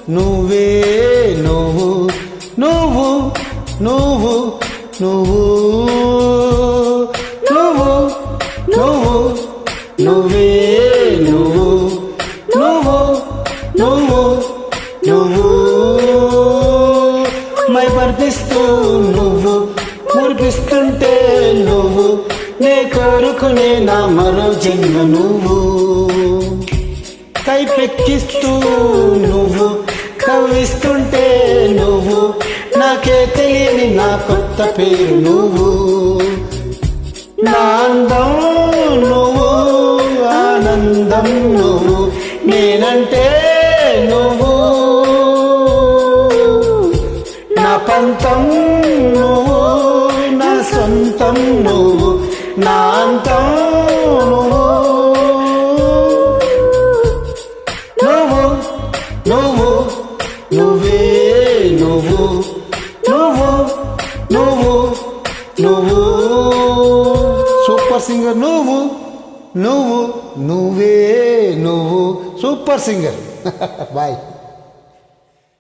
నువ్వే నువ్వు నువ్వు నువ్వు నువ్వు నువ్వు నువ్వు నువ్వే నువ్వు నువ్వు నువ్వు నువ్వు మై పరిపిస్తూ నువ్వు మురిపిస్తుంటే నువ్వు నే కోరుకునే నా మరో జన్మ నువ్వు కైపెక్కిస్తూ నువ్వు కవ్విస్తుంటే నువ్వు నాకే తెలియని నా కొత్త పేరు నువ్వు నా అందం నువ్వు ఆనందం నువ్వు నేనంటే నువ్వు నా పంతం నువ్వు నా సొంతం నువ్వు నా అంతం నువ్వు నువ్వు నువ్వే నువ్వు నువ్వు నువ్వు నువ్వు సూపర్ సింగర్ నువ్వు నువ్వు నువ్వే నువ్వు సూపర్ సింగర్ బాయ్.